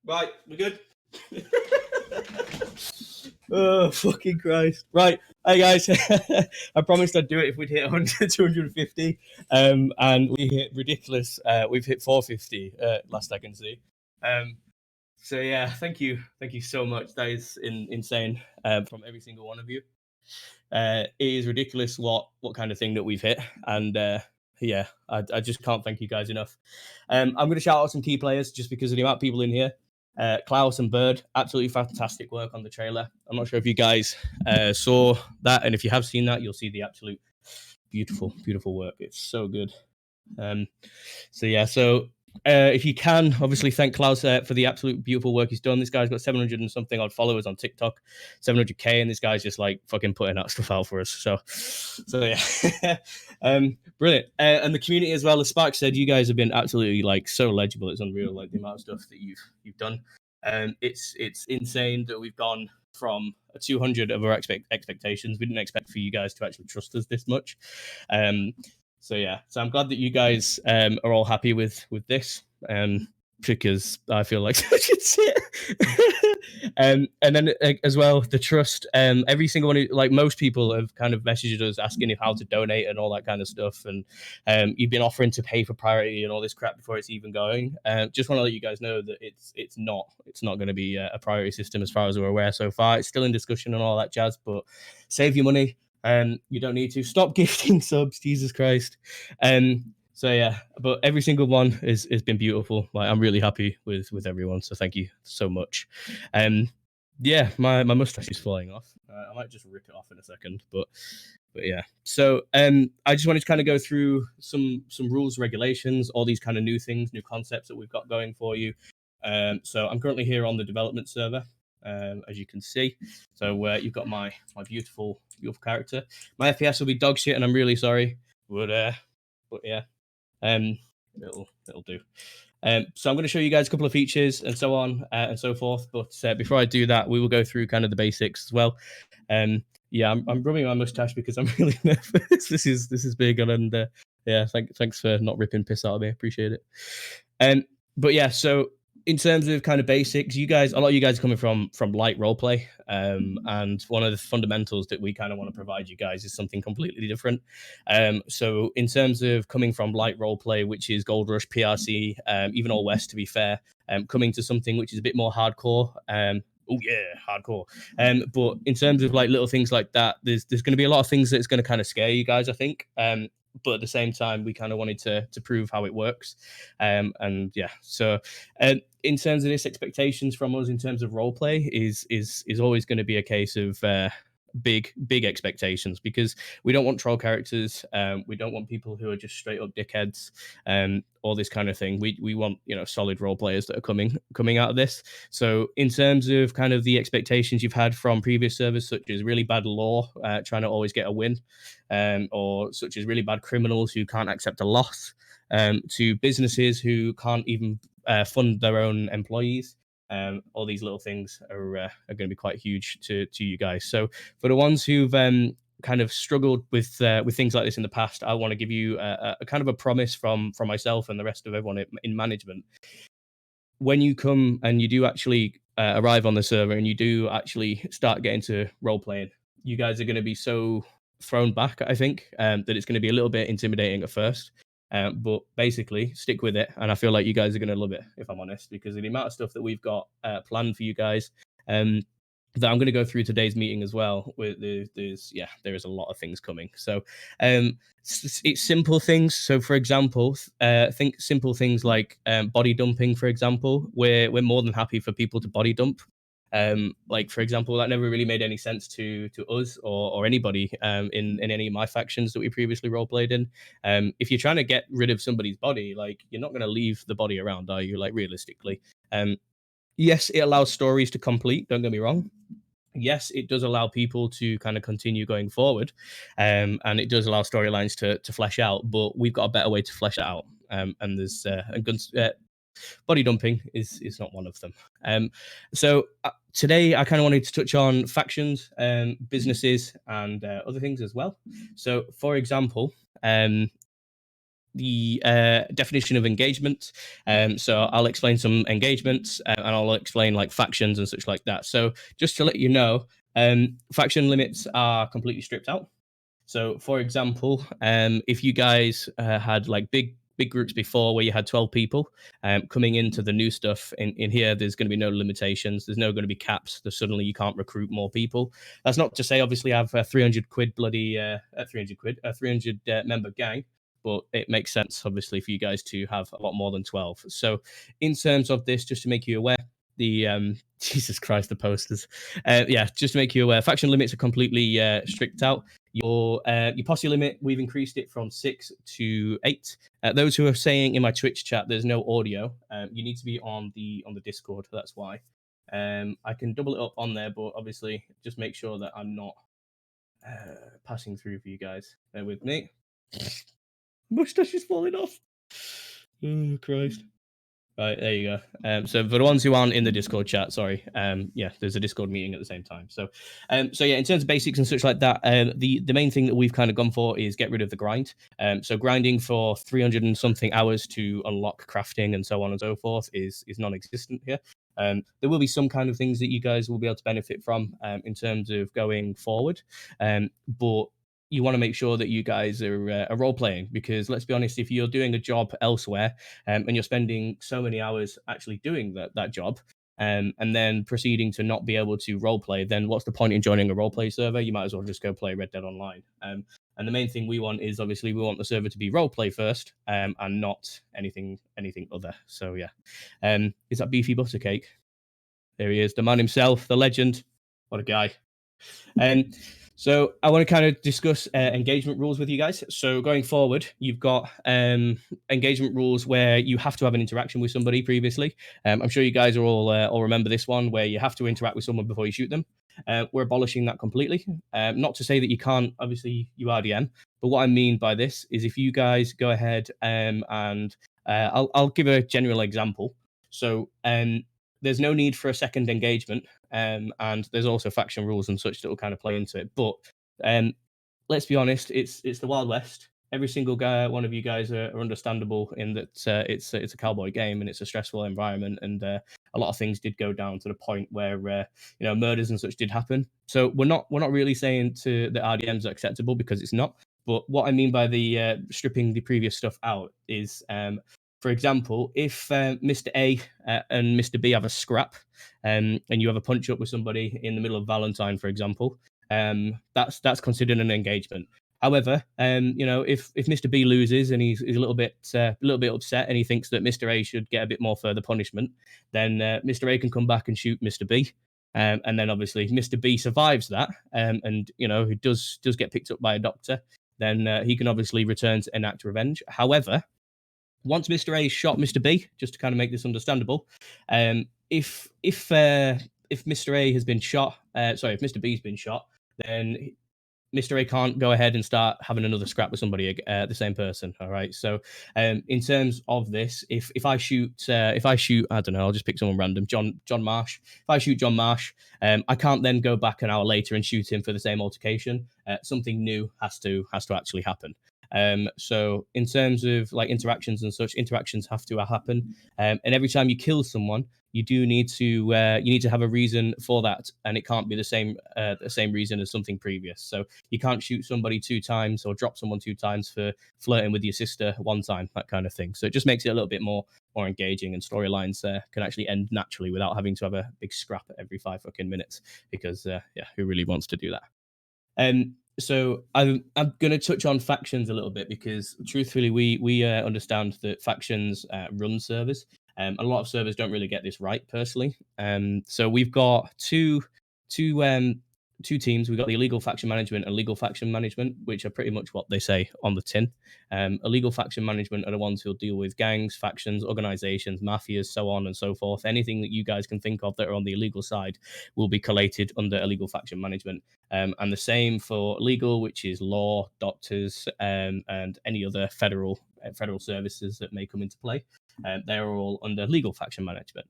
Right, we're good. Oh, fucking Christ. Right. Hey, guys. I promised I'd do it if we'd hit 100, 250. And we hit ridiculous. We've hit 450 last I can see. So, yeah, thank you. Thank you so much. That is insane from every single one of you. It is ridiculous what kind of thing that we've hit. And yeah, I just can't thank you guys enough. I'm going to shout out some key players just because of the amount of people in here. Klaus and Bird, absolutely fantastic work on the trailer. I'm not sure if you guys saw that, and if you have seen that, you'll see the absolute beautiful work. It's so good. So yeah, so if you can, obviously thank Klaus for the absolute beautiful work he's done. This guy's got 700 and something odd followers on TikTok, 700k, and this guy's just like fucking putting that stuff out for us. So yeah, brilliant. And the community as well. As Spark said, you guys have been absolutely like so legible. It's unreal, like the amount of stuff that you've done. It's insane that we've gone from a 200 of our expectations. We didn't expect for you guys to actually trust us this much. So yeah, so I'm glad that you guys are all happy with this, because I feel like such a shit. And then as well, the trust. Every single one, like most people, have kind of messaged us asking if how to donate and all that kind of stuff. And you've been offering to pay for priority and all this crap before it's even going. Just want to let you guys know that it's not going to be a priority system as far as we're aware so far. It's still in discussion and all that jazz. But save your money. You don't need to stop gifting subs, Jesus Christ. So yeah, but every single one has been beautiful. Like, I'm really happy with everyone, so thank you so much. Yeah, my mustache is falling off. I might just rip it off in a second, but yeah. So I just wanted to kind of go through some rules, regulations, all these kind of new things, new concepts that we've got going for you. So I'm currently here on the development server. As you can see, so you've got my beautiful character. My FPS will be dog shit, and I'm really sorry, but yeah, it'll do. So I'm going to show you guys a couple of features and so on and so forth. But before I do that, we will go through kind of the basics as well. Yeah, I'm rubbing my mustache because I'm really nervous. This is big, and yeah, thanks for not ripping piss out of me. Appreciate it. But yeah, so in terms of kind of basics, a lot of you guys are coming from light roleplay, and one of the fundamentals that we kind of want to provide you guys is something completely different. So in terms of coming from light roleplay, which is Gold Rush, PRC, even All West, to be fair, coming to something which is a bit more hardcore. Oh yeah, hardcore. But in terms of like little things like that, there's going to be a lot of things that's going to kind of scare you guys, I think. But at the same time, we kind of wanted to prove how it works. And yeah, so in terms of this, expectations from us in terms of role play is always going to be a case of big expectations, because we don't want troll characters. We don't want people who are just straight up dickheads, all this kind of thing. We want, solid role players that are coming out of this. So in terms of kind of the expectations you've had from previous servers, such as really bad law, trying to always get a win, or such as really bad criminals who can't accept a loss, to businesses who can't even fund their own employees. All these little things are going to be quite huge to you guys. So for the ones who've kind of struggled with things like this in the past, I want to give you a kind of a promise from myself and the rest of everyone in management. When you come and you do actually arrive on the server and you do actually start getting to role playing, you guys are going to be so thrown back, I think, that it's going to be a little bit intimidating at first. But basically, stick with it, and I feel like you guys are going to love it, if I'm honest, because of the amount of stuff that we've got planned for you guys, that I'm going to go through today's meeting as well. There is a lot of things coming. So it's simple things. So for example, think simple things like body dumping. For example, we're more than happy for people to body dump. Like for example, that never really made any sense to us or anybody in any of my factions that we previously role played in. If you're trying to get rid of somebody's body, like, you're not going to leave the body around, are you? Like, realistically, yes, it allows stories to complete. Don't get me wrong. Yes, it does allow people to kind of continue going forward, and it does allow storylines to flesh out. But we've got a better way to flesh it out, and there's body dumping is not one of them. So today I kind of wanted to touch on factions, businesses, and other things as well. So for example, the definition of engagement. So I'll explain some engagements, and I'll explain like factions and such like that. So just to let you know, faction limits are completely stripped out. So, for example, if you guys had like big groups before where you had 12 people, coming into the new stuff in here, there's going to be no limitations. There's no going to be caps. There's suddenly you can't recruit more people. That's not to say, obviously, I have a 300 quid bloody 300 quid, a 300 member gang. But it makes sense, obviously, for you guys to have a lot more than 12. So, in terms of this, just to make you aware, the Jesus Christ, the posters. Yeah, just to make you aware, faction limits are completely strict out. Your posse limit, we've increased it from 6 to 8. Those who are saying in my Twitch chat there's no audio, you need to be on the Discord. That's why. I can double it up on there, but obviously just make sure that I'm not passing through for you guys. Bear with me. Mustache is falling off. Oh Christ. Right, there you go. So for the ones who aren't in the Discord chat, sorry, yeah, there's a Discord meeting at the same time. So yeah, in terms of basics and such like that, the main thing that we've kind of gone for is get rid of the grind. So grinding for 300 and something hours to unlock crafting and so on and so forth is non-existent here. There will be some kind of things that you guys will be able to benefit from in terms of going forward, but you want to make sure that you guys are role playing, because let's be honest, if you're doing a job elsewhere and you're spending so many hours actually doing that job, and then proceeding to not be able to role play, then what's the point in joining a role play server? You might as well just go play Red Dead Online. And the main thing we want is obviously we want the server to be role play first, and not anything other. So yeah, is that Beefy Buttercake? There he is, the man himself, the legend. What a guy. So I want to kind of discuss engagement rules with you guys. So going forward, you've got engagement rules where you have to have an interaction with somebody previously. I'm sure you guys are all remember this one, where you have to interact with someone before you shoot them. We're abolishing that completely. Not to say that you can't, obviously you RDM, but what I mean by this is if you guys go ahead and I'll give a general example. So there's no need for a second engagement, and there's also faction rules and such that will kind of play into it. But let's be honest, it's the Wild West. Every single one of you guys are understandable in that it's a cowboy game and it's a stressful environment, and a lot of things did go down to the point where murders and such did happen. So we're not really saying to the RDMs are acceptable, because it's not. But what I mean by the stripping the previous stuff out is, for example, if Mr. A and Mr. B have a scrap, and you have a punch up with somebody in the middle of Valentine, for example, that's considered an engagement. However, if Mr. B loses and he's a little bit upset and he thinks that Mr. A should get a bit more further punishment, then Mr. A can come back and shoot Mr. B. And then obviously Mr. B survives that, and he does get picked up by a doctor, then he can obviously return to enact revenge. However, once Mr. A shot Mr. B, just to kind of make this understandable, if Mr. A has been shot, if Mr. B's been shot, then Mr. A can't go ahead and start having another scrap with somebody, the same person. All right. So, in terms of this, if I shoot, I don't know, I'll just pick someone random, John Marsh. If I shoot John Marsh, I can't then go back an hour later and shoot him for the same altercation. Something new has to actually happen. So in terms of like interactions and such, interactions have to happen. And every time you kill someone, you do need to have a reason for that, and it can't be the same reason as something previous. So you can't shoot somebody 2 times or drop someone 2 times for flirting with your sister 1 time, that kind of thing. So it just makes it a little bit more engaging, and storylines can actually end naturally without having to have a big scrap every 5 fucking minutes, because who really wants to do that? So I'm going to touch on factions a little bit, because truthfully we understand that factions run servers. A lot of servers don't really get this right, personally. So we've got two teams. We've got the illegal faction management and legal faction management, which are pretty much what they say on the tin. Illegal faction management are the ones who'll deal with gangs, factions, organizations, mafias, so on and so forth. Anything that you guys can think of that are on the illegal side will be collated under illegal faction management. And the same for legal, which is law, doctors, and any other federal services that may come into play. They're all under legal faction management.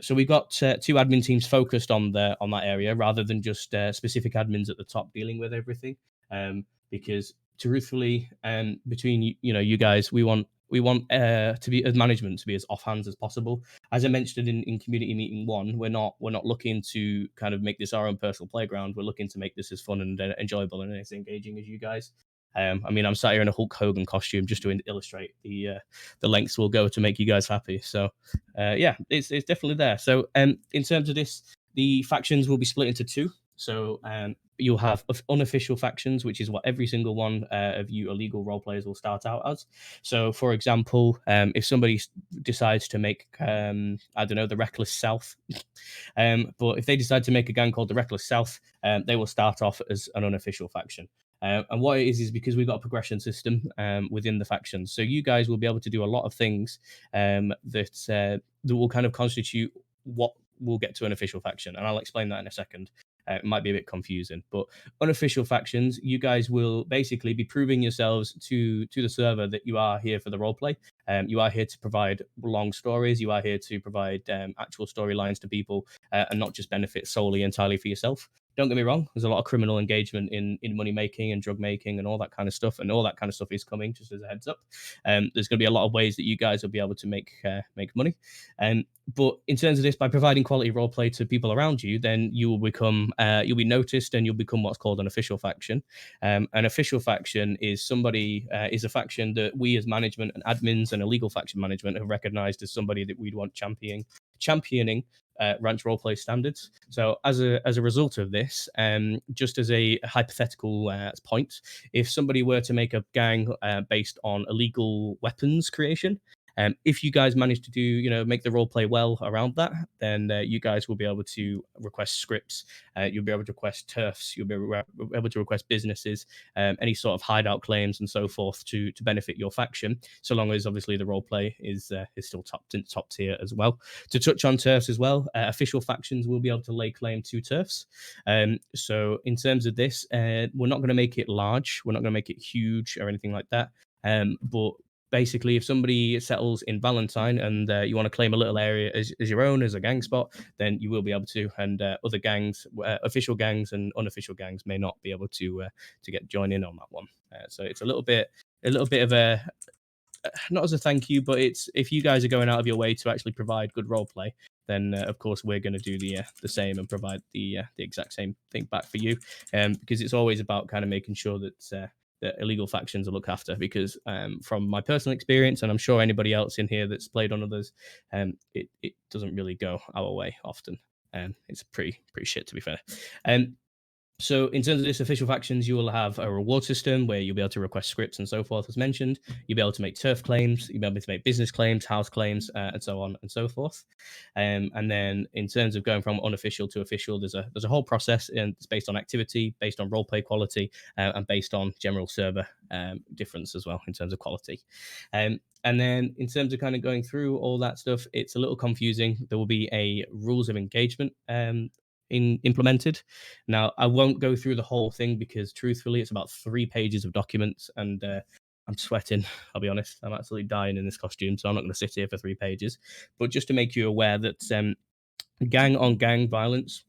So we've got 2 admin teams focused on that area, rather than just specific admins at the top dealing with everything. Because truthfully, between you guys, we want to be as management to be as offhands as possible. As I mentioned in community meeting one, we're not looking to kind of make this our own personal playground. We're looking to make this as fun and enjoyable and as engaging as you guys. I mean, I'm sat here in a Hulk Hogan costume just to illustrate the lengths we'll go to make you guys happy. So, yeah, it's definitely there. So, in terms of this, the factions will be split into two. So, you'll have unofficial factions, which is what every single one of you illegal role players will start out as. So, for example, if somebody decides to make, I don't know, the Reckless South, but if they decide to make a gang called the Reckless South, they will start off as an unofficial faction. And what it is because we've got a progression system within the factions. So you guys will be able to do a lot of things that will kind of constitute what will get to an official faction. And I'll explain that in a second. It might be a bit confusing, but unofficial factions, you guys will basically be proving yourselves to the server that you are here for the roleplay. You are here to provide long stories. You are here to provide actual storylines to people and not just benefit solely entirely for yourself. Don't get me wrong, there's a lot of criminal engagement in money making and drug making and all that kind of stuff, and all that kind of stuff is coming, just as a heads up. There's going to be a lot of ways that you guys will be able to make money. But in terms of this, by providing quality roleplay to people around you, then you will become you'll be noticed and you'll become what's called an official faction. An official faction is a faction that we as management and admins and illegal faction management have recognized as somebody that we'd want championing Ranch Roleplay standards. So as a result of this, just as a hypothetical point, if somebody were to make a gang based on illegal weapons creation, if you guys manage to make the role play well around that, then you guys will be able to request scripts. You'll be able to request turfs. You'll be able to request businesses, any sort of hideout claims and so forth to benefit your faction. So long as obviously the role play is still top tier as well. To touch on turfs as well, official factions will be able to lay claim to turfs. So in terms of this, we're not going to make it large. We're not going to make it huge or anything like that. But basically, if somebody settles in Valentine and you want to claim a little area as your own, as a gang spot, then you will be able to. And other gangs, official gangs and unofficial gangs, may not be able to join in on that one. So it's a little bit of a not as a thank you, but it's if you guys are going out of your way to actually provide good role play, then of course we're going to do the same and provide the exact same thing back for you, because it's always about kind of making sure that illegal factions are looked after. Because from my personal experience, and I'm sure anybody else in here that's played on others, it doesn't really go our way often. It's pretty shit, to be fair. So in terms of this official factions, you will have a reward system where you'll be able to request scripts and so forth, as mentioned. You'll be able to make turf claims, you'll be able to make business claims, house claims, and so on and so forth. And then in terms of going from unofficial to official, there's a whole process, and it's based on activity, based on roleplay quality, and based on general server difference as well in terms of quality. And then in terms of kind of going through all that stuff, it's a little confusing. There will be a rules of engagement implemented. Now, I won't go through the whole thing because truthfully, it's about 3 pages of documents, and I'm sweating. I'll be honest, I'm absolutely dying in this costume, so I'm not going to sit here for 3 pages. But just to make you aware that gang on gang violence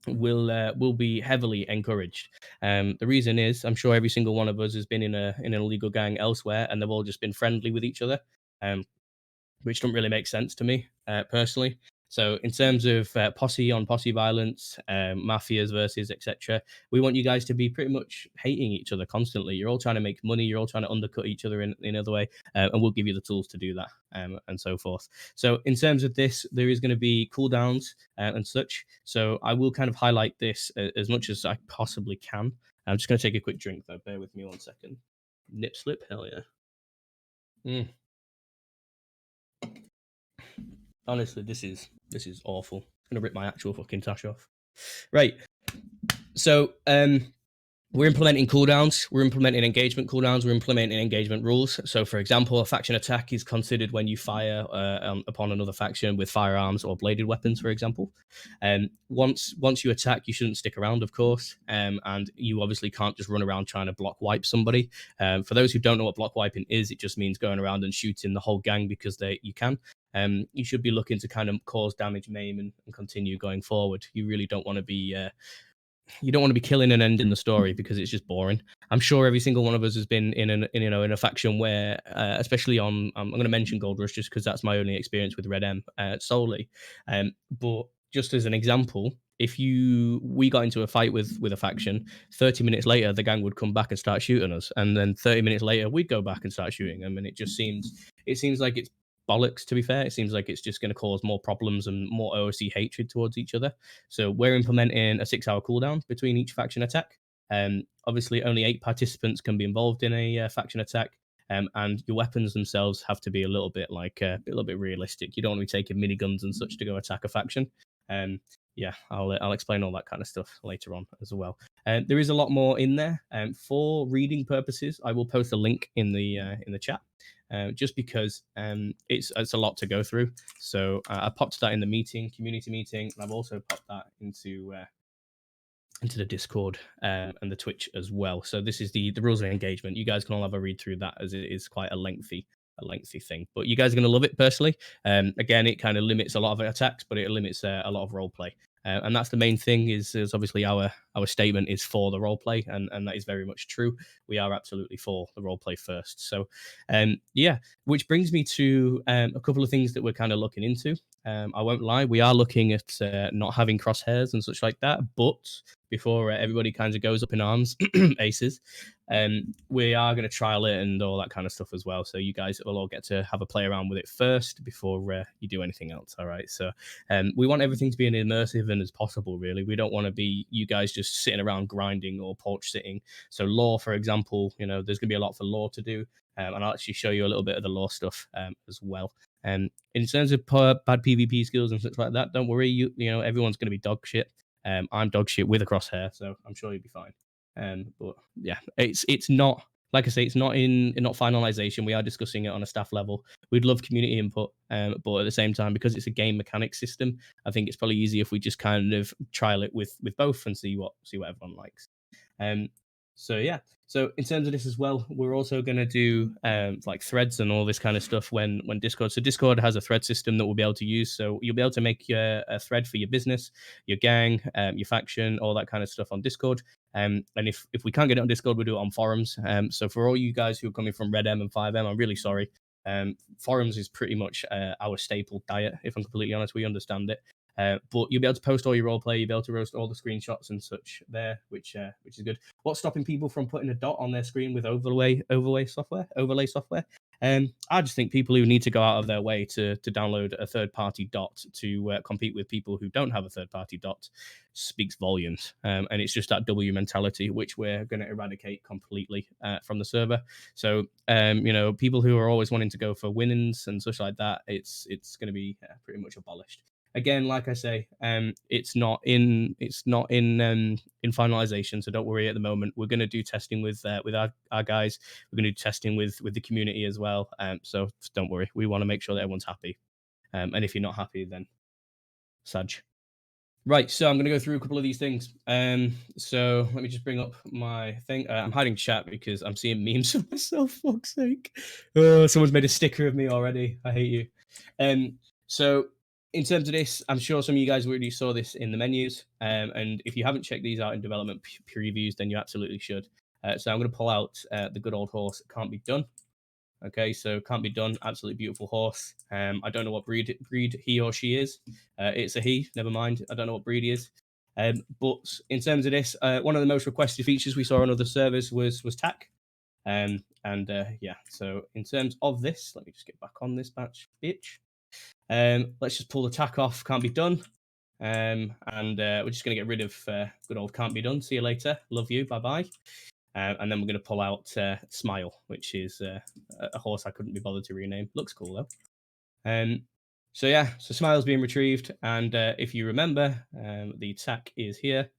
will be heavily encouraged. The reason is, I'm sure every single one of us has been in an illegal gang elsewhere, and they've all just been friendly with each other, which don't really make sense to me personally. So in terms of posse on posse violence, mafias versus etc., we want you guys to be pretty much hating each other constantly. You're all trying to make money. You're all trying to undercut each other in another way, and we'll give you the tools to do that, and so forth. So in terms of this, there is going to be cooldowns and such. So I will kind of highlight this as much as I possibly can. I'm just going to take a quick drink though. Bear with me 1 second. Nip slip, hell yeah. Honestly, this is awful. I'm gonna rip my actual fucking tash off. Right. So we're implementing cooldowns, we're implementing engagement cooldowns, we're implementing engagement rules. So, for example, a faction attack is considered when you fire upon another faction with firearms or bladed weapons, for example. Once you attack, you shouldn't stick around, of course, and you obviously can't just run around trying to block wipe somebody. For those who don't know what block wiping is, it just means going around and shooting the whole gang because you can. You should be looking to kind of cause damage, maim, and continue going forward. You really don't want to be you don't want to be killing and ending the story because it's just boring. I'm sure every single one of us has been in a faction where, especially on, I'm going to mention Gold Rush just because that's my only experience with Red M solely. But just as an example, if we got into a fight with a faction, 30 minutes later the gang would come back and start shooting us, and then 30 minutes later we'd go back and start shooting them, and it seems like it's bollocks. To be fair, it seems like it's just going to cause more problems and more OSC hatred towards each other. So we're implementing a 6-hour cooldown between each faction attack. Obviously, only 8 participants can be involved in a faction attack, and your weapons themselves have to be a little bit realistic. You don't want to be taking miniguns and such to go attack a faction. Yeah, I'll explain all that kind of stuff later on as well. There is a lot more in there. For reading purposes, I will post a link in the chat. Just because it's a lot to go through. So I popped that in the community meeting, and I've also popped that into the Discord and the Twitch as well. So this is the rules of engagement. You guys can all have a read through that, as it is quite a lengthy thing. But you guys are going to love it personally. Again, it kind of limits a lot of attacks, but it limits a lot of role play. And that's the main thing. Is obviously our statement is for the role play, and that is very much true. We are absolutely for the role play first. So, yeah, which brings me to a couple of things that we're kind of looking into. I won't lie, we are looking at not having crosshairs and such like that. But before everybody kind of goes up in arms, aces, we are going to trial it and all that kind of stuff as well. So you guys will all get to have a play around with it first before you do anything else. All right. So we want everything to be as immersive and as possible, really. We don't want to be you guys just sitting around grinding or porch sitting. So lore, for example, there's going to be a lot for lore to do. And I'll actually show you a little bit of the lore stuff as well. In terms of bad PvP skills and such like that, don't worry. You know, everyone's going to be dog shit. I'm dog shit with a crosshair, so I'm sure you'll be fine. But yeah, it's not, like I say, it's not not finalization. We are discussing it on a staff level. We'd love community input, but at the same time, because it's a game mechanic system, I think it's probably easier if we just kind of trial it with both and see what everyone likes. So yeah. So in terms of this as well, we're also going to do like threads and all this kind of stuff when Discord. So Discord has a thread system that we'll be able to use. So you'll be able to make a thread for your business, your gang, your faction, all that kind of stuff on Discord. And if we can't get it on Discord, we'll do it on forums. So for all you guys who are coming from Red M and 5M, I'm really sorry. Forums is pretty much our staple diet, if I'm completely honest. We understand it. But you'll be able to post all your roleplay, you'll be able to roast all the screenshots and such there, which is good. What's stopping people from putting a dot on their screen with overlay software? I just think people who need to go out of their way to download a third-party dot to compete with people who don't have a third-party dot speaks volumes. And it's just that W mentality, which we're going to eradicate completely from the server. So, people who are always wanting to go for winnings and such like that, it's going to be pretty much abolished. Again, like I say, it's not in finalization, so don't worry at the moment. We're going to do testing with our guys. We're going to do testing with the community as well. So don't worry. We want to make sure that everyone's happy. And if you're not happy, then Saj. Right, so I'm going to go through a couple of these things. So let me just bring up my thing. I'm hiding chat because I'm seeing memes of myself. Fuck's sake! Someone's made a sticker of me already. I hate you. So in terms of this, I'm sure some of you guys already saw this in the menus. And if you haven't checked these out in development previews, then you absolutely should. So I'm going to pull out the good old horse. Can't be done. Okay, so can't be done. Absolutely beautiful horse. I don't know what breed he or she is. It's a he. Never mind. I don't know what breed he is. But in terms of this, one of the most requested features we saw on other servers was tack. Yeah. So in terms of this, let me just get back on this bitch. Let's just pull the tack off. Can't be done. We're just going to get rid of good old can't be done. See you later. Love you. Bye bye. And then we're going to pull out Smile, which is a horse I couldn't be bothered to rename. Looks cool though. So yeah, so Smile's being retrieved, and if you remember, the tack is here.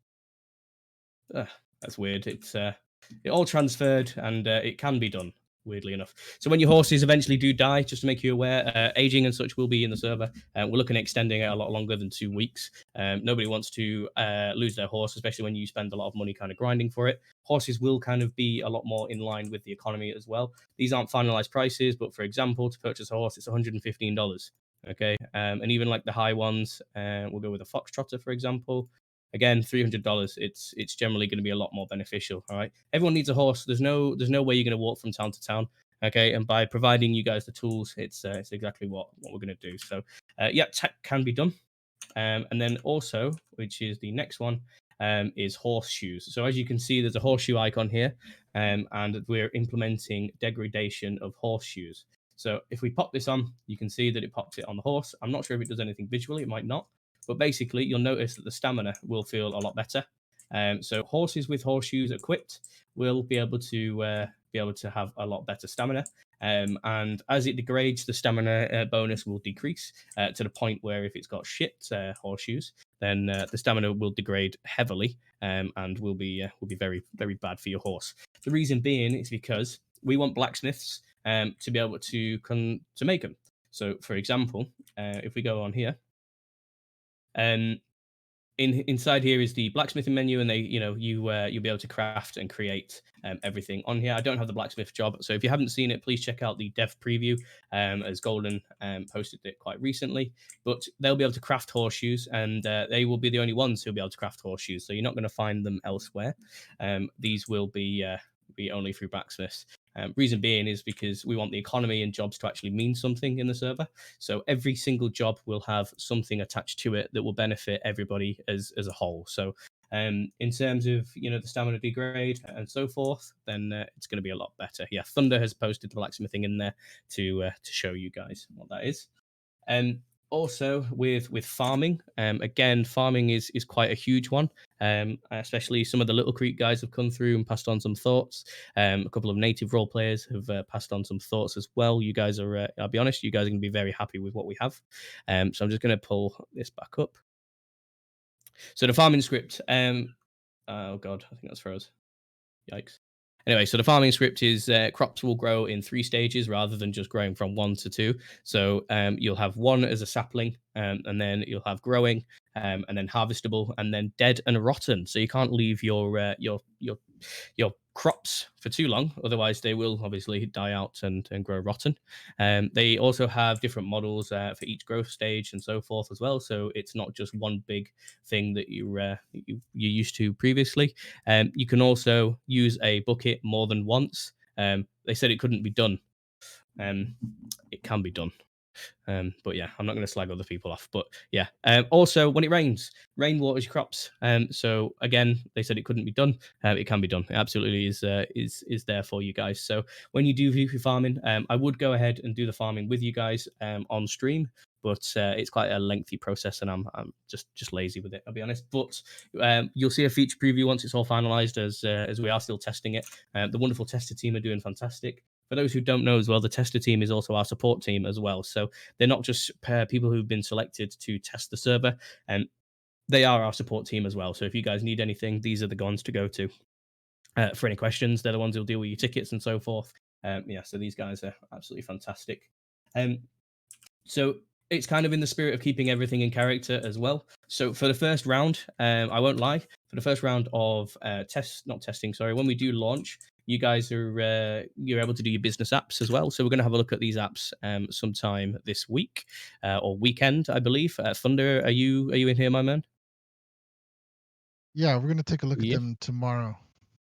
That's weird. It all transferred, and it can be done. Weirdly enough. So when your horses eventually do die, just to make you aware, aging and such will be in the server. We're looking at extending it a lot longer than 2 weeks. Nobody wants to lose their horse, especially when you spend a lot of money kind of grinding for it. Horses will kind of be a lot more in line with the economy as well. These aren't finalized prices, but for example, to purchase a horse, it's $115. Okay, and even like the high ones, we'll go with a Foxtrotter, for example. again, $300. It's generally going to be a lot more beneficial. All right, everyone needs a horse. There's no way you're going to walk from town to town. Okay, and by providing you guys the tools, it's exactly what we're going to do. So yeah, tech can be done. And then also, which is the next one, is horseshoes. So as you can see, there's a horseshoe icon here, and we're implementing degradation of horseshoes. So if we pop this on, you can see that it pops it on the horse. I'm not sure if it does anything visually, it might not, but basically you'll notice that the stamina will feel a lot better. So horses with horseshoes equipped will be able to have a lot better stamina. And as it degrades, the stamina bonus will decrease to the point where if it's got shit horseshoes, then the stamina will degrade heavily, and will be very, very bad for your horse. The reason being is because we want blacksmiths to be able to make them. So, for example, if we go on here, um, inside here is the blacksmithing menu, and you'll be able to craft and create everything on here. I don't have the blacksmith job, so if you haven't seen it, please check out the dev preview, as Golden posted it quite recently. But they'll be able to craft horseshoes, and they will be the only ones who'll be able to craft horseshoes. So you're not going to find them elsewhere. These will be only through blacksmiths. Reason being is because we want the economy and jobs to actually mean something in the server. So every single job will have something attached to it that will benefit everybody as a whole. So in terms of the stamina degrade and so forth, then it's going to be a lot better. Yeah, Thunder has posted the blacksmithing in there to show you guys what that is. Also with farming, again, farming is quite a huge one. Especially some of the Little Creek guys have come through and passed on some thoughts. A couple of native role players have passed on some thoughts as well. You guys are, I'll be honest, you guys are going to be very happy with what we have. So I'm just going to pull this back up. So the farming script. Oh god, I think that's froze. Yikes. Anyway, so the farming script is crops will grow in 3 stages rather than just growing from 1 to 2. So you'll have 1 as a sapling, and then you'll have growing, and then harvestable, and then dead and rotten. So you can't leave your crops for too long, otherwise they will obviously die out and grow rotten. They also have different models for each growth stage and so forth as well. So it's not just one big thing that you're used to previously. You can also use a bucket more than once. They said it couldn't be done. It can be done. But yeah, I'm not going to slag other people off. But yeah, also when it rains, rain waters your crops. So again, they said it couldn't be done. It can be done. It absolutely is there for you guys. So when you do VP farming, I would go ahead and do the farming with you guys on stream. But it's quite a lengthy process, and I'm just lazy with it, I'll be honest. But you'll see a feature preview once it's all finalized, as we are still testing it. The wonderful tester team are doing fantastic. For those who don't know as well, the tester team is also our support team as well. So they're not just people who've been selected to test the server, and they are our support team as well. So if you guys need anything, these are the ones to go to for any questions. They're the ones who'll deal with your tickets and so forth. Yeah, so these guys are absolutely fantastic. So it's kind of in the spirit of keeping everything in character as well. So for the first round, I won't lie, for the first round of when we do launch, you guys are you're able to do your business apps as well. So we're going to have a look at these apps sometime this week or weekend, I believe. Thunder, are you in here, my man? Yeah, we're gonna take a look at them tomorrow.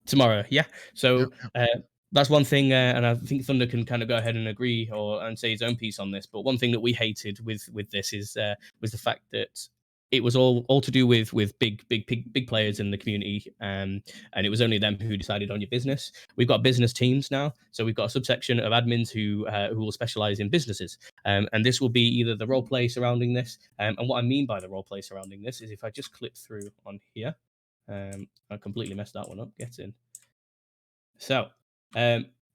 Tomorrow, yeah. So Yep. that's one thing, and I think Thunder can kind of go ahead and agree and say his own piece on this. But one thing that we hated with this was the fact that it was all to do with big players in the community, and it was only them who decided on your business. We've got business teams now, so we've got a subsection of admins who will specialize in businesses, and this will be either the role play surrounding this, and what I mean by the role play surrounding this is if I just click through on here. I completely messed that one up. Get in. So,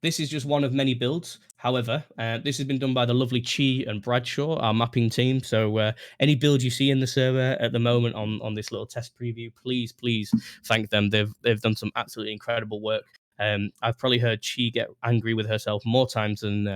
this is just one of many builds. However, this has been done by the lovely Chi and Bradshaw, our mapping team. So, any build you see in the server at the moment on this little test preview, please thank them. They've done some absolutely incredible work. I've probably heard Chi get angry with herself more times than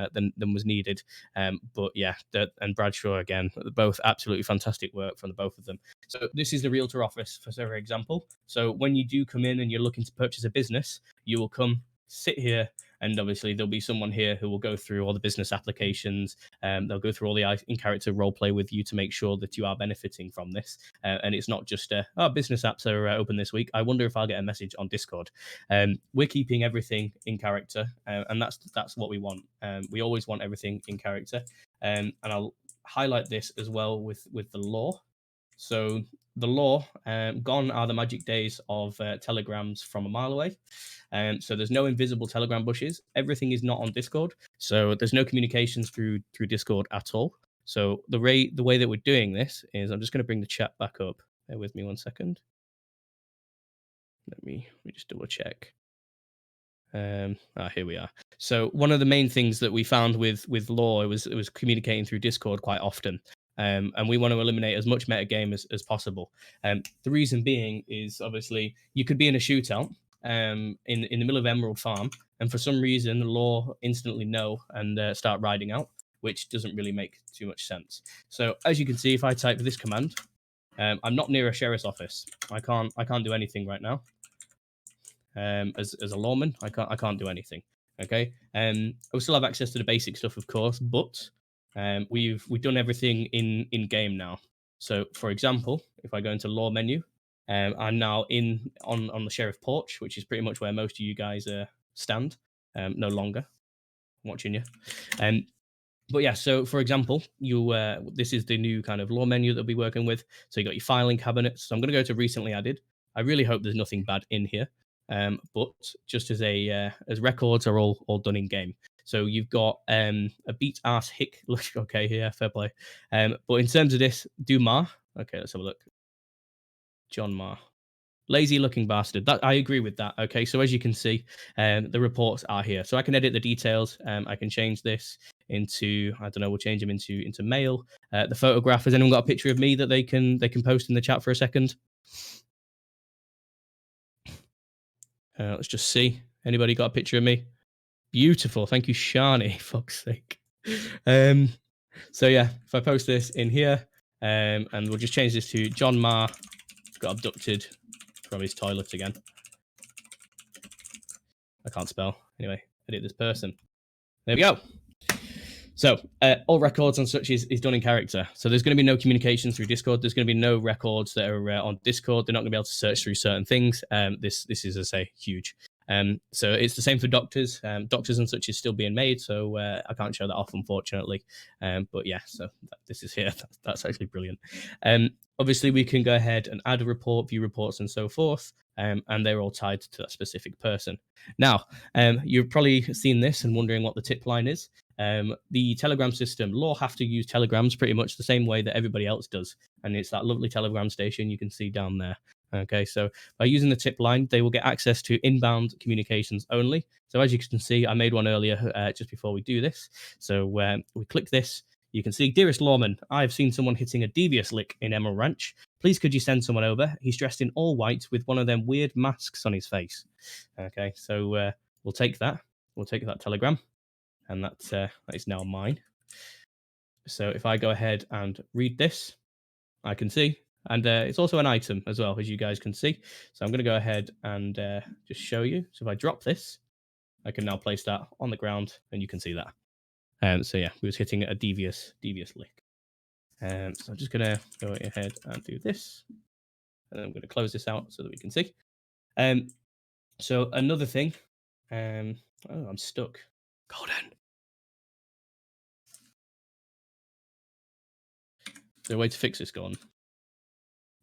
was needed. But yeah, and Bradshaw again, both absolutely fantastic work from the both of them. So this is the realtor office, for example. So when you do come in and you're looking to purchase a business, you will come sit here And obviously, there'll be someone here who will go through all the business applications. They'll go through all the in-character role play with you to make sure that you are benefiting from this. And it's not just, business apps are open this week. I wonder if I'll get a message on Discord. We're keeping everything in character, and that's what we want. We always want everything in character. And I'll highlight this as well with the lore. So the lore, gone are the magic days of telegrams from a mile away. So there's no invisible telegram bushes. Everything is not on Discord. So there's no communications through Discord at all. So the way that we're doing this is, I'm just going to bring the chat back up. Bear with me 1 second. Let me just double check. Here we are. So one of the main things that we found with lore, it was communicating through Discord quite often. And we want to eliminate as much metagame as possible. The reason being is, obviously, you could be in a shootout in the middle of Emerald Farm, and for some reason the lore instantly know and start riding out, which doesn't really make too much sense. So as you can see, if I type this command, I'm not near a sheriff's office. I can't do anything right now. As a lawman, I can't do anything. Okay. I will still have access to the basic stuff, of course, but we've done everything in game now. So, for example, if I go into law menu, I'm now on the sheriff porch, which is pretty much where most of you guys stand. No longer I'm watching you. But yeah, so for example, this is the new kind of law menu that we'll be working with. So you got your filing cabinets. So I'm going to go to recently added. I really hope there's nothing bad in here. But just as records are all done in game. So you've got a beat ass hick. Look, okay, yeah, fair play. But in terms of this, do Mar. Okay, let's have a look. John Marr. Lazy looking bastard. That I agree with that. Okay, so as you can see, the reports are here. So I can edit the details. I can change this into, I don't know, we'll change them into mail. The photograph, has anyone got a picture of me that they can post in the chat for a second? Let's just see. Anybody got a picture of me? Beautiful. Thank you, Shani. Fuck's sake. So yeah, if I post this in here, and we'll just change this to John Marr got abducted from his toilet again. I can't spell. Anyway, edit this person. There we go. So all records and such is done in character. So there's going to be no communication through Discord. There's going to be no records that are on Discord. They're not going to be able to search through certain things. This is, as I say, huge. So it's the same for doctors. Doctors and such is still being made, so I can't show that off, unfortunately. But yeah, so this is here. That's actually brilliant. Obviously, we can go ahead and add a report, view reports, and so forth. And they're all tied to that specific person. Now, you've probably seen this and wondering what the tip line is. The Telegram system, law have to use telegrams pretty much the same way that everybody else does. And it's that lovely telegram station you can see down there. Okay, so by using the tip line, they will get access to inbound communications only. So as you can see, I made one earlier just before we do this. So we click this. You can see, dearest lawman, I've seen someone hitting a devious lick in Emerald Ranch. Please could you send someone over? He's dressed in all white with one of them weird masks on his face. Okay, so we'll take that. We'll take that telegram. And that is now mine. So if I go ahead and read this, I can see. And it's also an item as well, as you guys can see. So I'm going to go ahead and just show you. So if I drop this, I can now place that on the ground, and you can see that. So yeah, we was hitting a devious lick. So I'm just going to go ahead and do this. And I'm going to close this out so that we can see. So another thing. Oh, I'm stuck. Golden. Is there a way to fix this? Go on.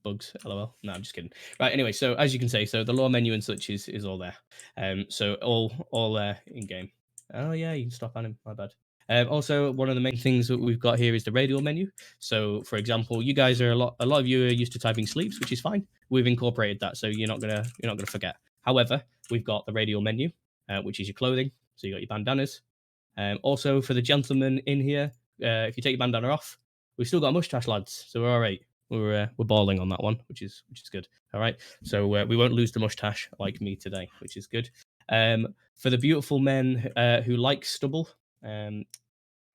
Bugs, lol. No, I'm just kidding. Right, anyway, so as you can see, so the law menu and such is all there. So all in game. Oh yeah, you can stop on him. My bad. Also, one of the main things that we've got here is the radial menu. So, for example, you guys are a lot of you are used to typing sleeps, which is fine. We've incorporated that, so you're not gonna forget. However, we've got the radial menu, which is your clothing. So you got your bandanas. Also, for the gentlemen in here, if you take your bandana off, we've still got a mustache, lads. So we're all right. We're balling on that one, which is good. All right. So we won't lose the mustache like me today, which is good. For the beautiful men who like stubble, I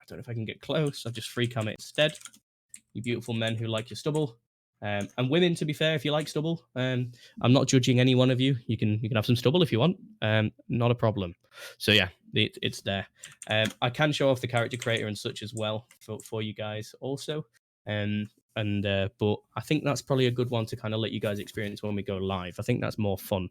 don't know if I can get close. I'll just free cam it instead. You beautiful men who like your stubble. And women, to be fair, if you like stubble, I'm not judging any one of you. You can have some stubble if you want. Not a problem. So yeah, it's there. I can show off the character creator and such as well for you guys also. But I think that's probably a good one to kind of let you guys experience when we go live. I think that's more fun,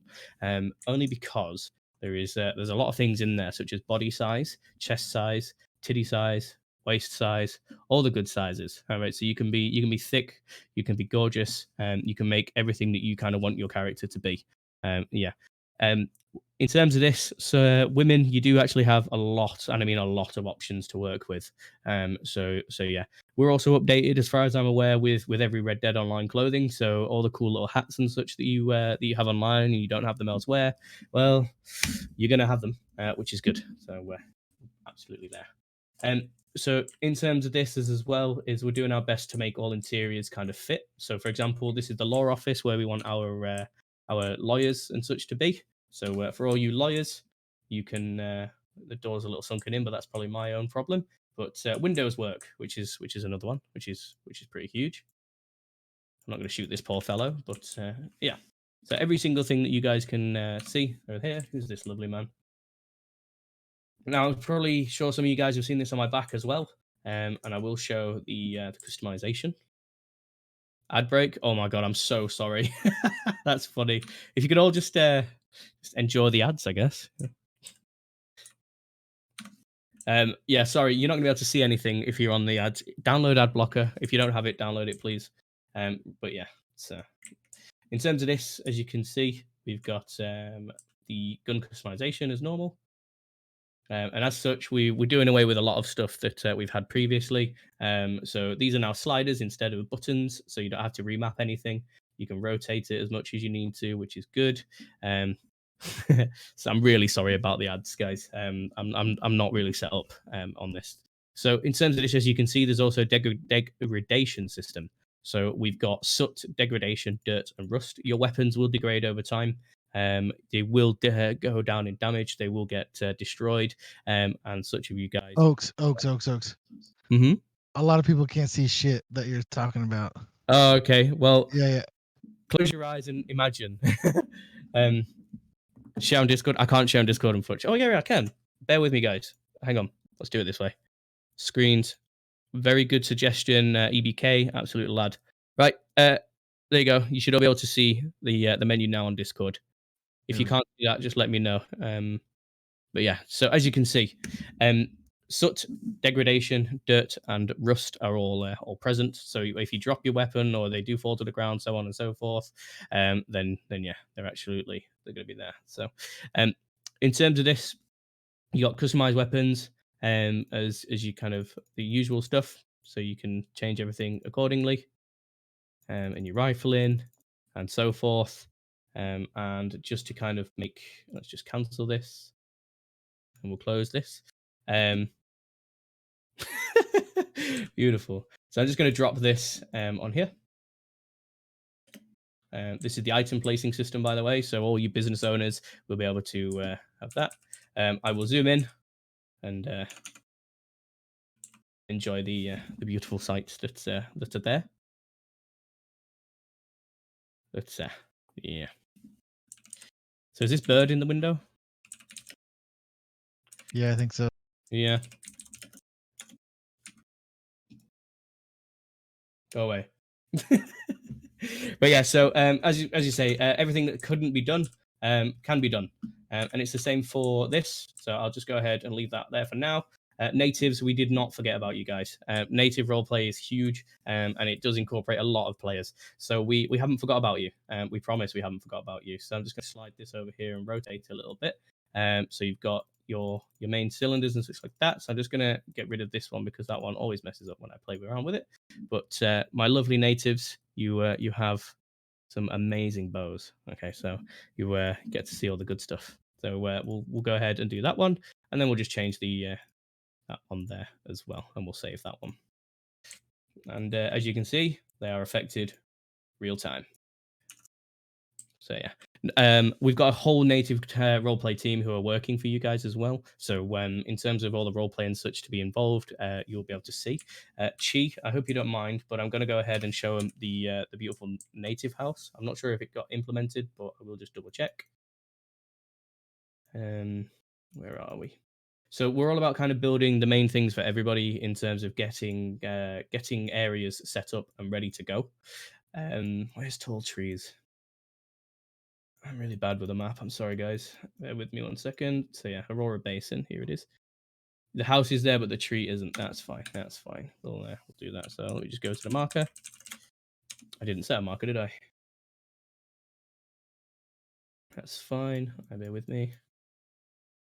only because there's a lot of things in there, such as body size, chest size, titty size, waist size, all the good sizes. All right, so you can be thick, you can be gorgeous, you can make everything that you kind of want your character to be. Yeah. In terms of this, so women, you do actually have a lot, and I mean a lot of options to work with. So yeah, we're also updated as far as I'm aware with every Red Dead Online clothing. So all the cool little hats and such that you have online and you don't have them elsewhere, well, you're gonna have them, which is good. So we're absolutely there. So in terms of this as well is we're doing our best to make all interiors kind of fit. So for example, this is the law office where we want our lawyers and such to be. So for all you lawyers, you can the door's a little sunken in, but that's probably my own problem. But windows work, which is another one, which is pretty huge. I'm not going to shoot this poor fellow, but yeah. So every single thing that you guys can see over here. Who's this lovely man? Now, I'm probably sure some of you guys have seen this on my back as well, and I will show the customization. Ad break. Oh my god, I'm so sorry. That's funny. If you could all just enjoy the ads, I guess. Yeah, sorry, you're not gonna be able to see anything if you're on the ads. Download ad blocker. If you don't have it, download it, please. But yeah, so in terms of this, as you can see, we've got the gun customization as normal. And as such, we're doing away with a lot of stuff that we've had previously. So these are now sliders instead of buttons, so you don't have to remap anything. You can rotate it as much as you need to, which is good. So I'm really sorry about the ads, guys. I'm not really set up on this. So in terms of this, as you can see, there's also a degradation system. So we've got soot, degradation, dirt, and rust. Your weapons will degrade over time. They will go down in damage. They will get destroyed. And such of you guys. Oaks. Mm-hmm. A lot of people can't see shit that you're talking about. Oh, okay. Well, yeah. Close your eyes and imagine. Share on Discord. I can't share on Discord, unfortunately. Oh, yeah, I can. Bear with me, guys. Hang on. Let's do it this way. Screens. Very good suggestion, EBK. Absolute lad. Right. There you go. You should all be able to see the menu now on Discord. If you can't see that, just let me know. But yeah, so as you can see, soot, degradation, dirt, and rust are all present. So if you drop your weapon or they do fall to the ground, so on and so forth, then yeah, they're going to be there. So, in terms of this, you got customized weapons, as you kind of the usual stuff. So you can change everything accordingly, and your rifling, and so forth. And just to kind of let's just cancel this and we'll close this. Beautiful. So I'm just going to drop this on here. This is the item placing system, by the way. So all you business owners will be able to have that. I will zoom in and enjoy the beautiful sights that are there. But yeah. So is this bird in the window? Yeah, I think so. Yeah. Go away. But yeah, so as you say, everything that couldn't be done can be done, and it's the same for this. So I'll just go ahead and leave that there for now. Natives, we did not forget about you guys. Native roleplay is huge, and it does incorporate a lot of players. So we haven't forgot about you. We promise we haven't forgot about you. So I'm just going to slide this over here and rotate it a little bit. So you've got your main cylinders and such like that. So I'm just going to get rid of this one because that one always messes up when I play around with it. But my lovely natives, you have some amazing bows. Okay, so you get to see all the good stuff. So we'll go ahead and do that one, and then we'll just change the that one there as well, and we'll save that one. And as you can see, they are affected real time. So yeah, we've got a whole native roleplay team who are working for you guys as well. So in terms of all the roleplay and such to be involved, you'll be able to see. Chi, I hope you don't mind, but I'm going to go ahead and show him the beautiful native house. I'm not sure if it got implemented, but I will just double check. Where are we? So we're all about kind of building the main things for everybody in terms of getting areas set up and ready to go. Where's tall trees? I'm really bad with a map. I'm sorry, guys. Bear with me 1 second. So yeah, Aurora Basin. Here it is. The house is there, but the tree isn't. That's fine. That's fine. We'll do that. So let me just go to the marker. I didn't set a marker, did I? That's fine. Bear with me.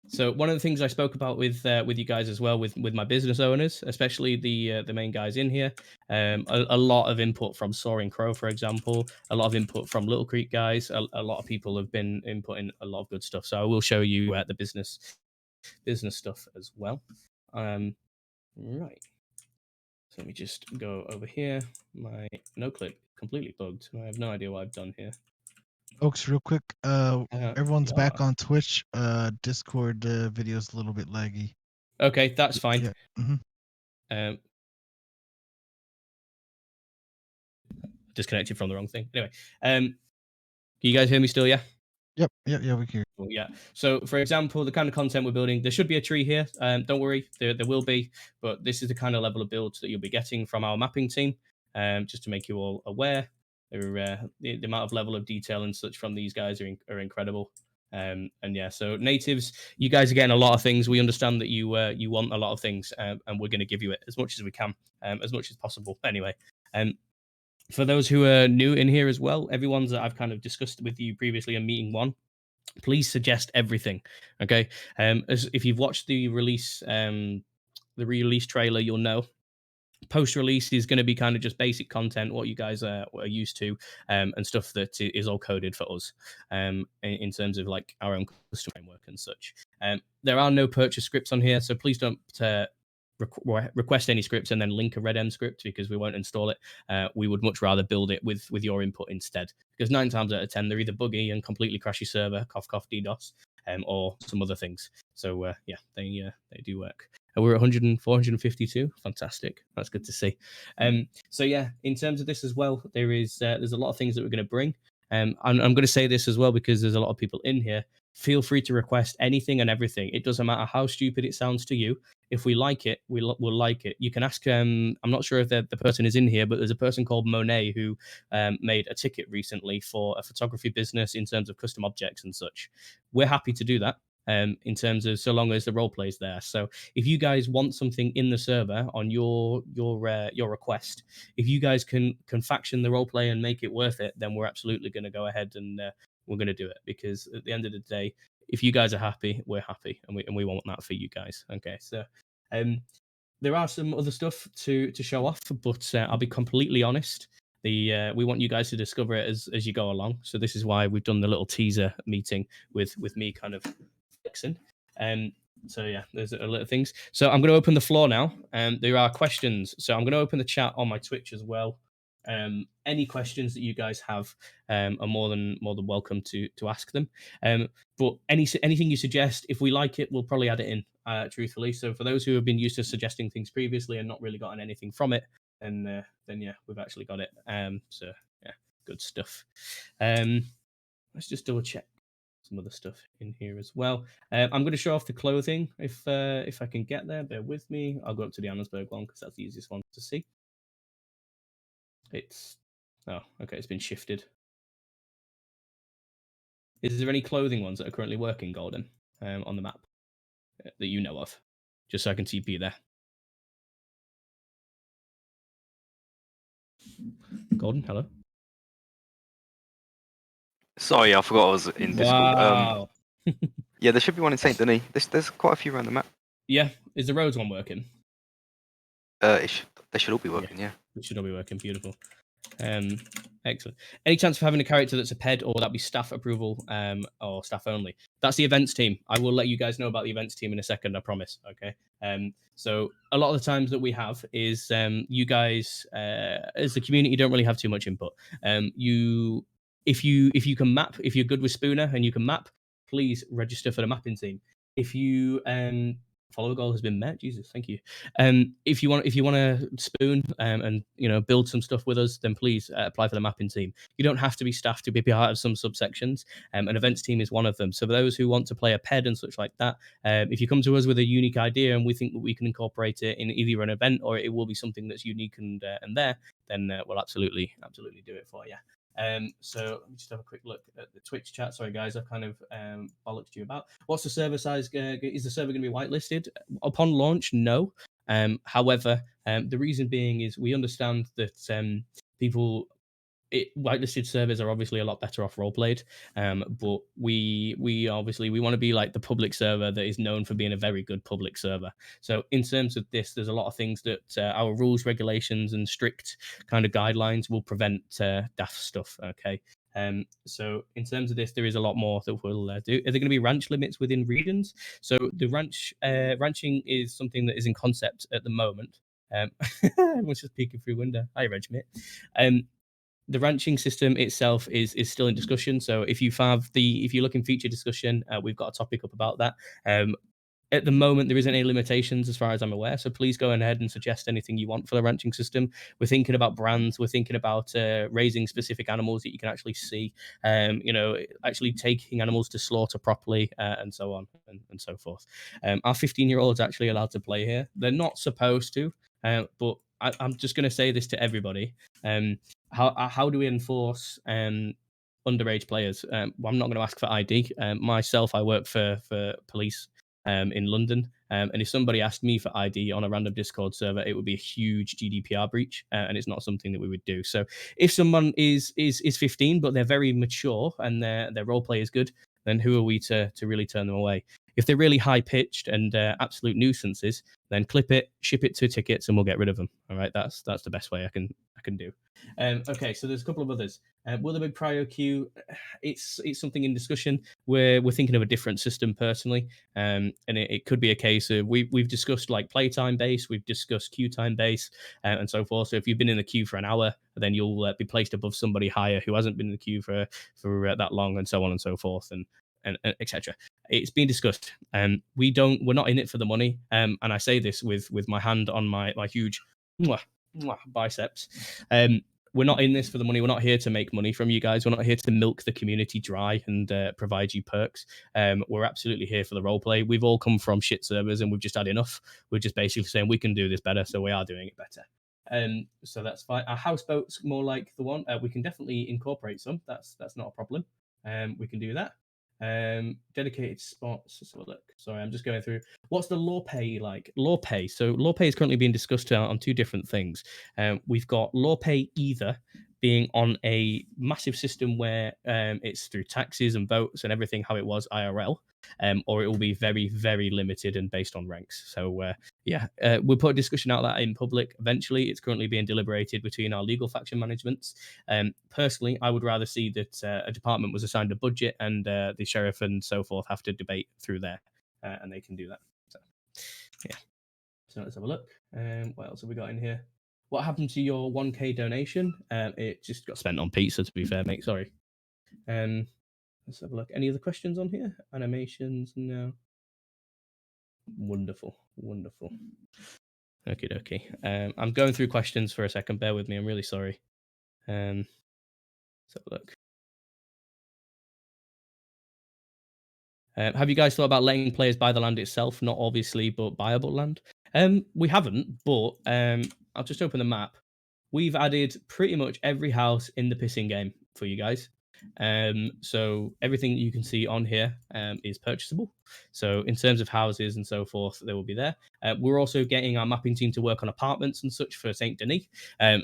So one of the things I spoke about with you guys as well, with my business owners, especially the main guys in here, a lot of input from Soaring Crow, for example, a lot of input from Little Creek guys. A lot of people have been inputting a lot of good stuff. So I will show you the business stuff as well. Right. So let me just go over here. My no clip completely bugged. I have no idea what I've done here. Folks, real quick, everyone's yeah. back on Twitch. Discord video's a little bit laggy. Okay, that's fine. Yeah. Mm-hmm. Disconnected from the wrong thing. Anyway, can you guys hear me still? Yeah. Yep. Yeah, we can. Yeah. So, for example, the kind of content we're building, there should be a tree here. Don't worry, there will be. But this is the kind of level of builds that you'll be getting from our mapping team. Just to make you all aware, the amount of level of detail and such from these guys are incredible. And yeah, so natives, you guys are getting a lot of things. We understand that you want a lot of things, and we're going to give you it as much as we can, as much as possible. Anyway, for those who are new in here as well, everyone's that I've kind of discussed with you previously in meeting one, please suggest everything. Okay. As if you've watched the release trailer, you'll know post release is going to be kind of just basic content, what you guys are used to, and stuff that is all coded for us, in terms of like our own custom framework and such. There are no purchase scripts on here, so please don't request any scripts and then link a redm script, because we won't install it. We would much rather build it with your input instead, because 9 times out of 10 they're either buggy and completely crash your server, cough cough DDoS, or some other things. So yeah, they do work. We're at 452. Fantastic. That's good to see. So yeah, in terms of this as well, there's a lot of things that we're going to bring. I'm going to say this as well, because there's a lot of people in here. Feel free to request anything and everything. It doesn't matter how stupid it sounds to you. If we like it, we'll like it. You can ask. I'm not sure if the person is in here, but there's a person called Monet who made a ticket recently for a photography business in terms of custom objects and such. We're happy to do that. In terms of, so long as the role play is there. So if you guys want something in the server on your request, if you guys can faction the role play and make it worth it, then we're absolutely going to go ahead and we're going to do it, because at the end of the day, if you guys are happy, we're happy, and we want that for you guys. Okay, so there are some other stuff to show off, but I'll be completely honest. We want you guys to discover it as you go along. So this is why we've done the little teaser meeting with me kind of flexing. So yeah, there's a little things. So I'm going to open the floor now. There are questions. So I'm going to open the chat on my Twitch as well. Any questions that you guys have are more than welcome to ask them. But anything you suggest, if we like it, we'll probably add it in. Truthfully, so for those who have been used to suggesting things previously and not really gotten anything from it, then yeah, we've actually got it. So yeah, good stuff. Let's just double check some other stuff in here as well. I'm going to show off the clothing if I can get there. Bear with me. I'll go up to the Annesburg one because that's the easiest one to see. It's okay. It's been shifted. Is there any clothing ones that are currently working, Golden, on the map that you know of? Just so I can TP there. Golden, hello. Sorry, I forgot I was in Discord. Wow. Yeah, there should be one in Saint Denis. There's quite a few around the map. Yeah, is the roads one working? They should all be working. Yeah. It should all be working. Beautiful. Excellent. Any chance of having a character that's a ped, or would that be staff approval, or staff only? That's the events team. I will let you guys know about the events team in a second, I promise. Okay. So a lot of the times that we have is you guys, as the community, don't really have too much input. If you can map, if you're good with Spooner and you can map, please register for the mapping team. If you follower goal has been met. Jesus, thank you. If you want to spoon and build some stuff with us, then please apply for the mapping team. You don't have to be staffed to be part of some subsections. An events team is one of them. So for those who want to play a PED and such like that, if you come to us with a unique idea and we think that we can incorporate it in either an event or it will be something that's unique and there, then we'll absolutely do it for you. So let me just have a quick look at the Twitch chat. Sorry, guys, I've kind of bollocked you about. What's the server size? Is the server going to be whitelisted? Upon launch, no. However, the reason being is we understand that whitelisted servers are obviously a lot better off roleplayed, but we obviously want to be like the public server that is known for being a very good public server. So in terms of this, there's a lot of things that our rules, regulations, and strict kind of guidelines will prevent daft stuff. Okay. So in terms of this, there is a lot more that we'll do. Are there going to be ranch limits within regions? So the ranching is something that is in concept at the moment. Everyone's just peeking through window. Hi, Reg, mate. The ranching system itself is still in discussion. So if you look in feature discussion, we've got a topic up about that. At the moment, there isn't any limitations as far as I'm aware. So please go ahead and suggest anything you want for the ranching system. We're thinking about brands. We're thinking about raising specific animals that you can actually see. Actually taking animals to slaughter properly, and so on and so forth. Our 15-year-olds actually allowed to play here. They're not supposed to, but I'm just going to say this to everybody. How do we enforce underage players? Well, I'm not going to ask for ID. Myself, I work for police in London, and if somebody asked me for ID on a random Discord server, it would be a huge GDPR breach, and it's not something that we would do. So if someone is 15 but they're very mature and their roleplay is good, then who are we to really turn them away? If they're really high pitched and absolute nuisances, then clip it, ship it to tickets, and we'll get rid of them. All right, that's the best way I can do. Okay, so there's a couple of others. Will there be prior queue? It's something in discussion. We're thinking of a different system personally, and it could be a case of we've discussed like playtime base, we've discussed queue time base, and so forth. So if you've been in the queue for an hour, then you'll be placed above somebody higher who hasn't been in the queue for that long, and so on and so forth, and etc. It's been discussed. We're not in it for the money. And I say this with my hand on my huge biceps. We're not in this for the money. We're not here to make money from you guys. We're not here to milk the community dry and provide you perks. We're absolutely here for the role play. We've all come from shit servers and we've just had enough. We're just basically saying we can do this better, so we are doing it better. So that's fine. Our houseboat's more like the one. We can definitely incorporate some. That's not a problem. We can do that. Dedicated spots. Let's have a look. Sorry, I'm just going through. What's the law pay like? Law pay. So law pay is currently being discussed on two different things. We've got law pay either being on a massive system where it's through taxes and votes and everything how it was IRL, or it will be very, very limited and based on ranks. So we'll put a discussion out that in public eventually. It's currently being deliberated between our legal faction managements. Personally, I would rather see that a department was assigned a budget and the sheriff and so forth have to debate through there, and they can do that. So yeah. So let's have a look. What else have we got in here? What happened to your 1K donation? It just got spent on pizza, to be fair, mate. Sorry. Let's have a look. Any other questions on here? Animations? No. Wonderful. Okay. I'm going through questions for a second. Bear with me. I'm really sorry. Let's have a look. Have you guys thought about letting players buy the land itself? Not obviously, but buyable land? We haven't, but I'll just open the map. We've added pretty much every house in the pissing game for you guys. So everything you can see on here is purchasable. So in terms of houses and so forth, they will be there. We're also getting our mapping team to work on apartments and such for Saint Denis.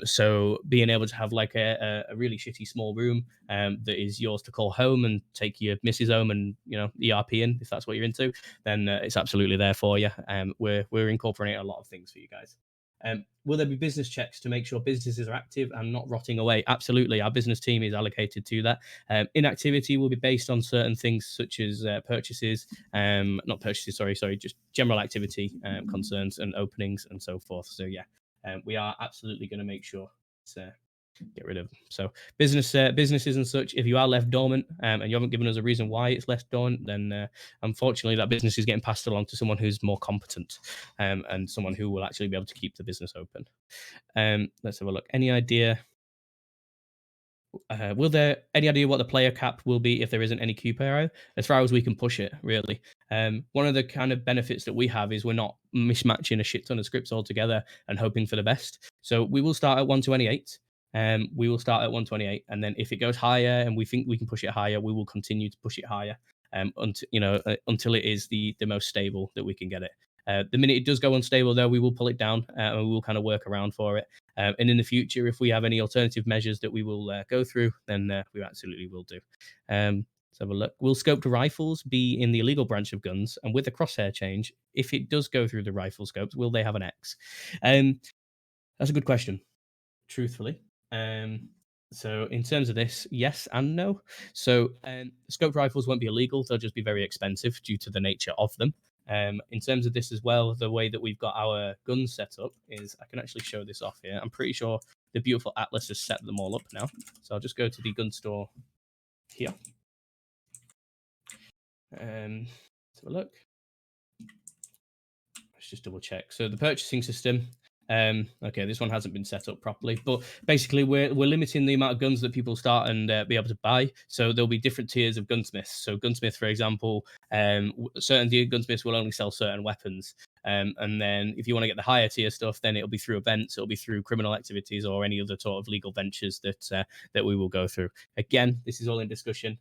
So being able to have like a really shitty small room that is yours to call home and take your missus home and ERP in if that's what you're into, then it's absolutely there for you. We're incorporating a lot of things for you guys. Will there be business checks to make sure businesses are active and not rotting away? Absolutely. Our business team is allocated to that. Inactivity will be based on certain things such as purchases, not purchases, sorry, just general activity concerns and openings and so forth. So yeah, we are absolutely going to make sure it's get rid of them. So businesses and such, if you are left dormant and you haven't given us a reason why it's left dormant, then unfortunately that business is getting passed along to someone who's more competent and someone who will actually be able to keep the business open. Let's have a look. Any idea? Will there any idea what the player cap will be if there isn't any QPR? As far as we can push it, really. One of the kind of benefits that we have is we're not mismatching a shit ton of scripts altogether and hoping for the best. So we will start at 128. We will start at 128, and then if it goes higher and we think we can push it higher, we will continue to push it higher until it is the most stable that we can get it. The minute it does go unstable, though, we will pull it down and we will kind of work around for it. And in the future, if we have any alternative measures that we will go through, then we absolutely will do. Let's have a look. Will scoped rifles be in the illegal branch of guns? And with the crosshair change, if it does go through the rifle scopes, will they have an X? That's a good question, truthfully. So in terms of this, yes and no. So scoped rifles won't be illegal. They'll just be very expensive due to the nature of them. In terms of this as well, the way that we've got our guns set up is, I can actually show this off here. I'm pretty sure the beautiful Atlas has set them all up now. So I'll just go to the gun store here. Let's have a look. Let's just double check. So the purchasing system. Okay, this one hasn't been set up properly, but basically we're limiting the amount of guns that people start and be able to buy. So there'll be different tiers of gunsmiths. So gunsmith, for example, certain gunsmiths will only sell certain weapons. And then if you want to get the higher tier stuff, then it'll be through events, it'll be through criminal activities or any other sort of legal ventures that we will go through. Again, this is all in discussion.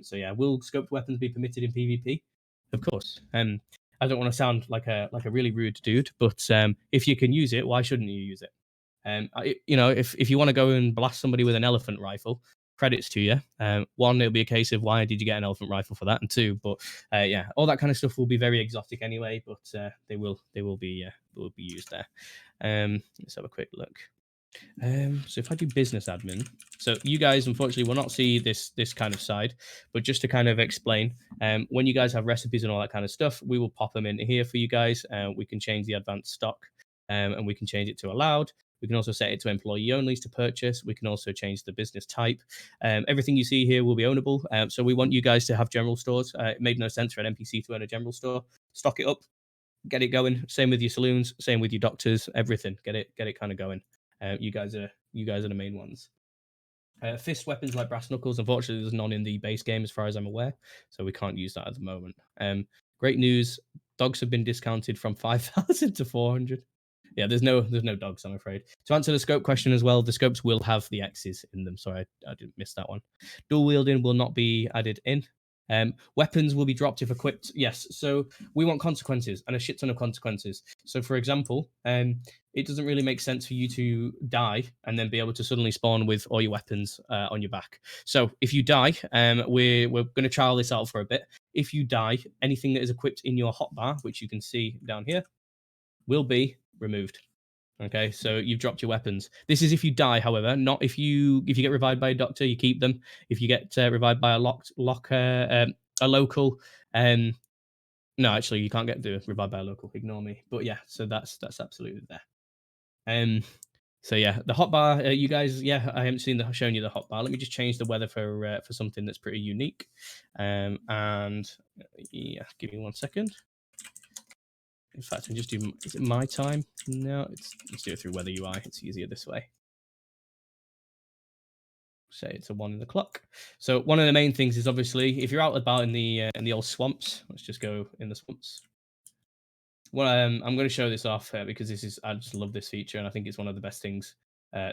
So yeah, will scoped weapons be permitted in PvP? Of course. I don't want to sound like a really rude dude, but if you can use it, why shouldn't you use it? If you want to go and blast somebody with an elephant rifle, credits to you. One, it'll be a case of why did you get an elephant rifle for that, and two, but yeah, all that kind of stuff will be very exotic anyway, but they will be used there. Let's have a quick look. So if I do business admin, so you guys unfortunately will not see this kind of side, but just to kind of explain, when you guys have recipes and all that kind of stuff, we will pop them in here for you guys. We can change the advanced stock, and we can change it to allowed. We can also set it to employee only to purchase. We can also change the business type. Everything you see here will be ownable. So we want you guys to have general stores. It made no sense for an NPC to own a general store. Stock it up, get it going. Same with your saloons, same with your doctors, everything. Get it kind of going. You guys are the main ones. Fist weapons like brass knuckles, unfortunately, there's none in the base game as far as I'm aware, so we can't use that at the moment. Great news: dogs have been discounted from 5,000 to 400. Yeah, there's no dogs, I'm afraid. To answer the scope question as well, the scopes will have the X's in them. Sorry, I didn't miss that one. Dual wielding will not be added in. Weapons will be dropped if equipped. Yes, so we want consequences and a shit ton of consequences. So, for example, it doesn't really make sense for you to die and then be able to suddenly spawn with all your weapons on your back. So, if you die, we're going to trial this out for a bit. If you die, anything that is equipped in your hotbar, which you can see down here, will be removed. Okay, so you've dropped your weapons. This is if you die, however, not if you get revived by a doctor, you keep them. If you get revived by a local, no, actually, you can't get revived by a local. Ignore me. But yeah, so that's absolutely there. So yeah, the hotbar, you guys, yeah, I haven't shown you the hotbar. Let me just change the weather for something that's pretty unique. And yeah, give me 1 second. In fact, I just do. Is it my time? No, let's do it through Weather UI. It's easier this way. Say it's a 1 o'clock. So one of the main things is obviously if you're out about in the old swamps. Let's just go in the swamps. Well, I'm going to show this off because I just love this feature and I think it's one of the best things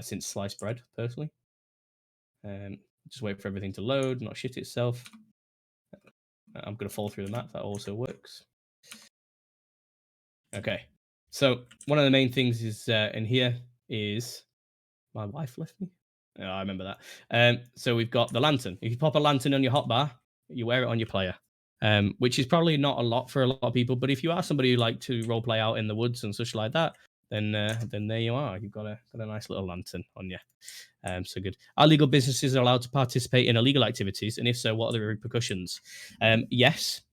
since sliced bread, personally. Just wait for everything to load, not shit itself. I'm going to fall through the map. That also works. Okay, so one of the main things is in here is my wife left me. Oh, I remember that. So we've got the lantern. If you pop a lantern on your hotbar, you wear it on your player, which is probably not a lot for a lot of people. But if you are somebody who like to role play out in the woods and such like that, then there you are. You've got a nice little lantern on you. So good. Are legal businesses allowed to participate in illegal activities? And if so, what are the repercussions? Yes.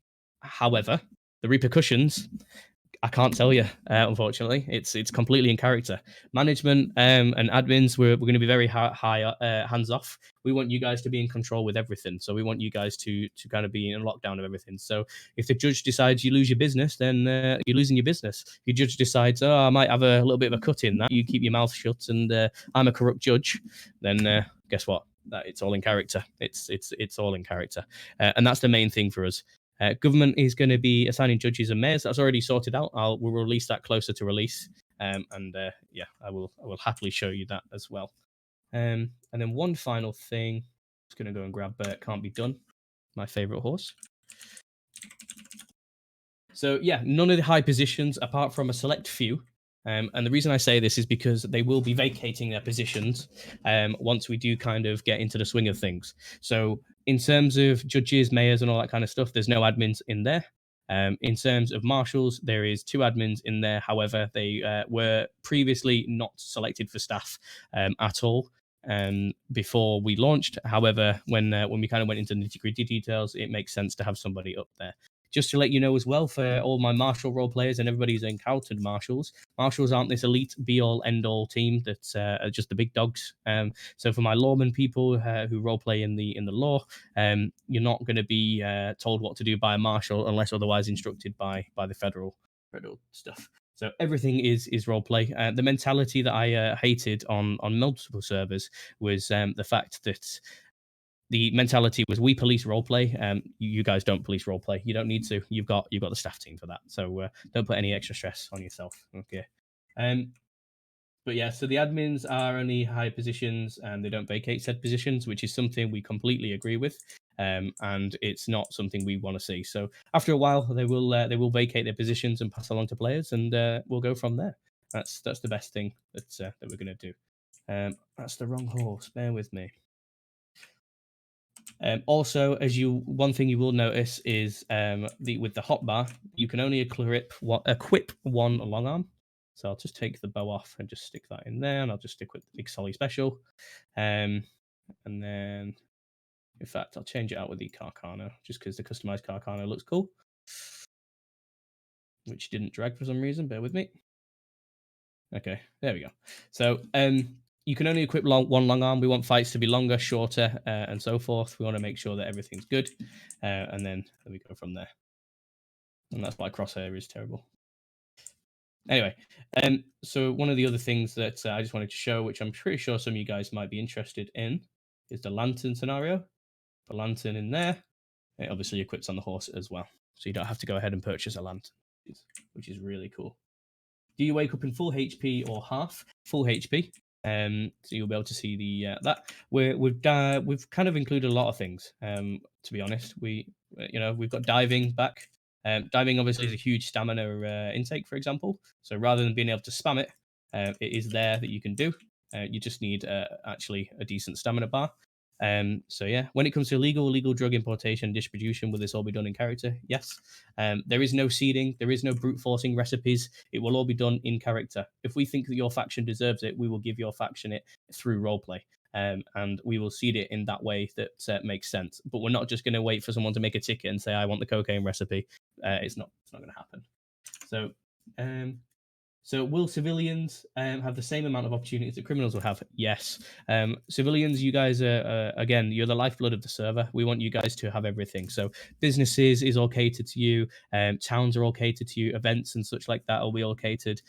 However, the repercussions I can't tell you, unfortunately. It's completely in character. Management and admins, we're going to be very high hands off. We want you guys to be in control with everything. So we want you guys to kind of be in lockdown of everything. So if the judge decides you lose your business, then you're losing your business. If your judge decides, oh, I might have a little bit of a cut in that, you keep your mouth shut, and I'm a corrupt judge, then guess what? That it's all in character. It's all in character, and that's the main thing for us. Government is going to be assigning judges and mayors. That's already sorted out. We'll release that closer to release, and yeah, I will happily show you that as well. And then one final thing, just going to go and grab Can't Be Done, my favorite horse. So yeah, none of the high positions apart from a select few. And the reason I say this is because they will be vacating their positions once we do kind of get into the swing of things. So in terms of judges, mayors, and all that kind of stuff, there's no admins in there. In terms of marshals, there is 2 admins in there. However, they were previously not selected for staff at all before we launched. However, when we kind of went into nitty-gritty details, it makes sense to have somebody up there. Just to let you know as well, for all my martial role players and everybody who's encountered marshals aren't this elite be-all, end-all team that are just the big dogs. So for my lawman people who role play in the law, you're not going to be told what to do by a marshal unless otherwise instructed by the federal stuff. So everything is role play. The mentality that I hated on multiple servers was the fact that the mentality was we police roleplay. You guys don't police roleplay. You don't need to. You've got the staff team for that. So don't put any extra stress on yourself. Okay. But yeah, so the admins are only high positions and they don't vacate said positions, which is something we completely agree with. And it's not something we want to see. So after a while, they will vacate their positions and pass along to players, and we'll go from there. That's the best thing that we're gonna do. That's the wrong horse. Bear with me. Also, one thing you will notice is with the hotbar, you can only equip one long arm. So I'll just take the bow off and just stick that in there, and I'll just stick with the big Solly special. And then, in fact, I'll change it out with the Carcano, just because the customized Carcano looks cool. Which didn't drag for some reason, bear with me. Okay, there we go. So you can only equip one long arm. We want fights to be longer, shorter, and so forth. We want to make sure that everything's good, and then we go from there. And that's why crosshair is terrible. Anyway, so one of the other things that I just wanted to show, which I'm pretty sure some of you guys might be interested in, is the lantern scenario. The lantern in there, it obviously equips on the horse as well. So you don't have to go ahead and purchase a lantern, which is really cool. Do you wake up in full HP or half? Full HP. So you'll be able to see the that we've kind of included a lot of things. To be honest, we've got diving back. Diving obviously is a huge stamina intake, for example. So rather than being able to spam it, it is there that you can do. You just need actually a decent stamina bar. So yeah, when it comes to legal drug importation, distribution, will this all be done in character? Yes. There is no seeding, there is no brute forcing recipes. It will all be done in character. If we think that your faction deserves it, we will give your faction it through roleplay. And we will seed it in that way that makes sense. But we're not just going to wait for someone to make a ticket and say, I want the cocaine recipe. It's not going to happen. So, so will civilians have the same amount of opportunities that criminals will have? Yes. Civilians, you guys are, again, you're the lifeblood of the server. We want you guys to have everything. So businesses is all catered to you. Towns are all catered to you. Events and such like that will be all catered.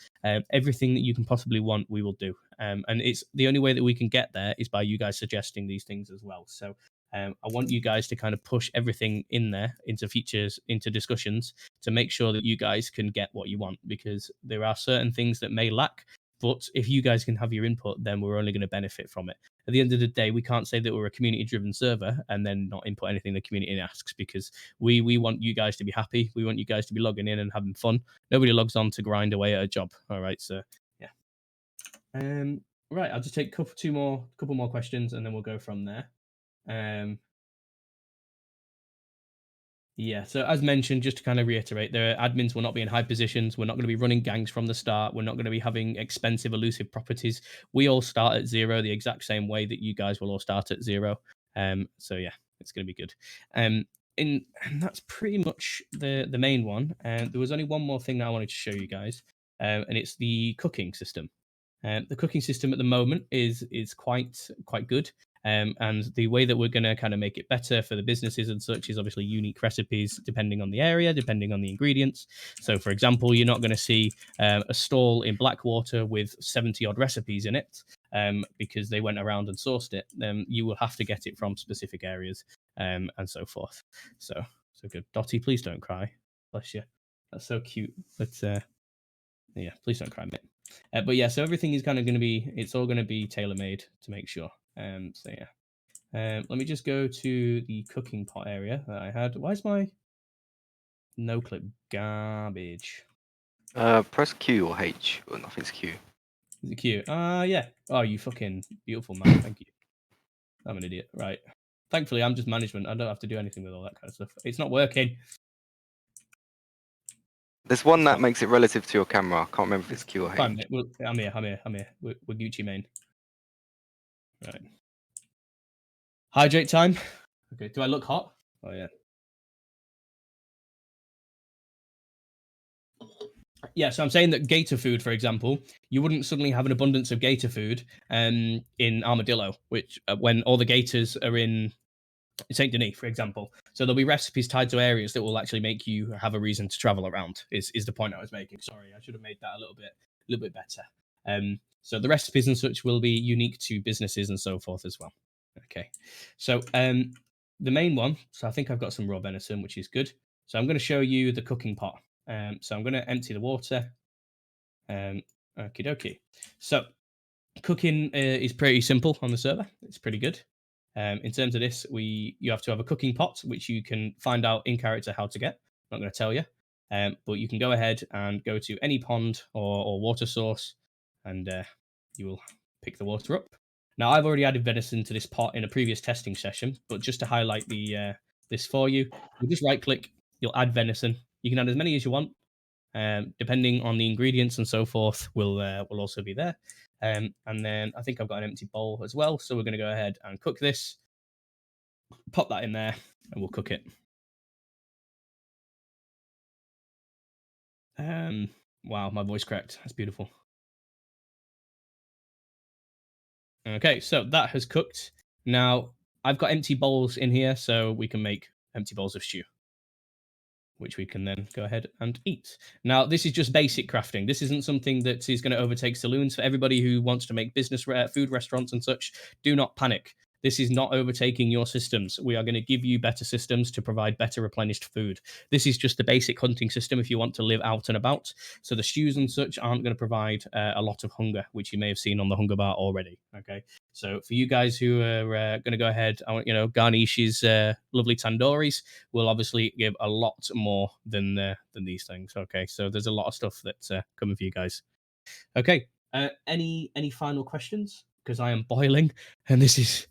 Everything that you can possibly want, we will do. And it's the only way that we can get there is by you guys suggesting these things as well. So I want you guys to kind of push everything in there into features, into discussions to make sure that you guys can get what you want, because there are certain things that may lack. But if you guys can have your input, then we're only going to benefit from it. At the end of the day, we can't say that we're a community-driven server and then not input anything the community asks, because we want you guys to be happy. We want you guys to be logging in and having fun. Nobody logs on to grind away at a job. All right, so yeah. Right, I'll just take a couple more questions and then we'll go from there. Yeah, so as mentioned, just to kind of reiterate, the admins will not be in high positions. We're not going to be running gangs from the start. We're not going to be having expensive, elusive properties. We all start at 0 the exact same way that you guys will all start at 0. So yeah, it's going to be good. and that's pretty much the main one. And there was only one more thing that I wanted to show you guys, and it's the cooking system. The cooking system at the moment is quite good. And the way that we're going to kind of make it better for the businesses and such is obviously unique recipes depending on the area, depending on the ingredients. So, for example, you're not going to see a stall in Blackwater with 70 odd recipes in it because they went around and sourced it. You will have to get it from specific areas and so forth. So good. Dottie, please don't cry. Bless you. That's so cute. But yeah, please don't cry, mate. But yeah, so everything is kind of going to be, it's all going to be tailor-made to make sure. So yeah. Let me just go to the cooking pot area that I had. Why is my no clip garbage? Press Q or H. Well, nothing's Q. Is it Q? Yeah. Oh, you fucking beautiful man. Thank you. I'm an idiot. Right. Thankfully, I'm just management. I don't have to do anything with all that kind of stuff. It's not working. There's one that makes it relative to your camera. I can't remember if it's Q or H. Fine, mate. I'm here. We're Gucci Mane. Right. Hydrate time. Okay. Do I look hot? Oh, yeah. Yeah, so I'm saying that gator food, for example, you wouldn't suddenly have an abundance of gator food in Armadillo, which when all the gators are in Saint Denis, for example. So there'll be recipes tied to areas that will actually make you have a reason to travel around. Is the point I was making? Sorry, I should have made that a little bit better. So the recipes and such will be unique to businesses and so forth as well. Okay, so the main one. So I think I've got some raw venison, which is good. So I'm going to show you the cooking pot. So I'm going to empty the water. Okie dokie. So cooking is pretty simple on the server. It's pretty good. In terms of this, you have to have a cooking pot, which you can find out in character how to get. I'm not going to tell you, but you can go ahead and go to any pond or water source, and you will pick the water up. Now, I've already added venison to this pot in a previous testing session, but just to highlight this for you, you just right-click, you'll add venison. You can add as many as you want, depending on the ingredients and so forth. Will also be there. And then I think I've got an empty bowl as well. So we're going to go ahead and cook this. Pop that in there and we'll cook it. Wow, my voice cracked. That's beautiful. Okay, so that has cooked. Now, I've got empty bowls in here, so we can make empty bowls of stew, which we can then go ahead and eat. Now, this is just basic crafting. This isn't something that is going to overtake saloons. For everybody who wants to make business food restaurants and such, do not panic. This is not overtaking your systems. We are going to give you better systems to provide better replenished food. This is just the basic hunting system if you want to live out and about. So the stews and such aren't going to provide a lot of hunger, which you may have seen on the hunger bar already. Okay. So for you guys who are going to go ahead, Garnish's lovely tandouris will obviously give a lot more than these things. Okay. So there's a lot of stuff that's coming for you guys. Okay. Any final questions? Because I am boiling and this is...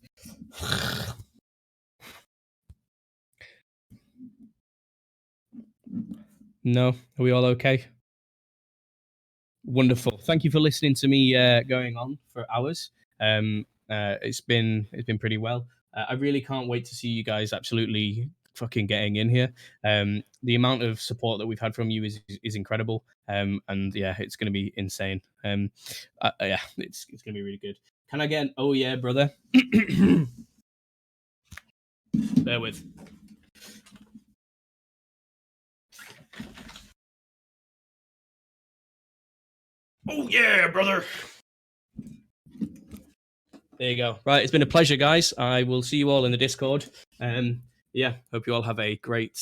No? Are we all okay? Wonderful. Thank you for listening to me going on for hours. It's been pretty well. I really can't wait to see you guys absolutely fucking getting in here. The amount of support that we've had from you is incredible. And yeah, it's going to be insane. Yeah, it's going to be really good. Can I get an oh yeah, brother? Bear with. Oh yeah, brother. There you go. Right, it's been a pleasure, guys. I will see you all in the Discord. Yeah, hope you all have a great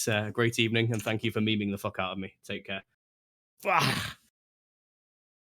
evening, and thank you for memeing the fuck out of me. Take care.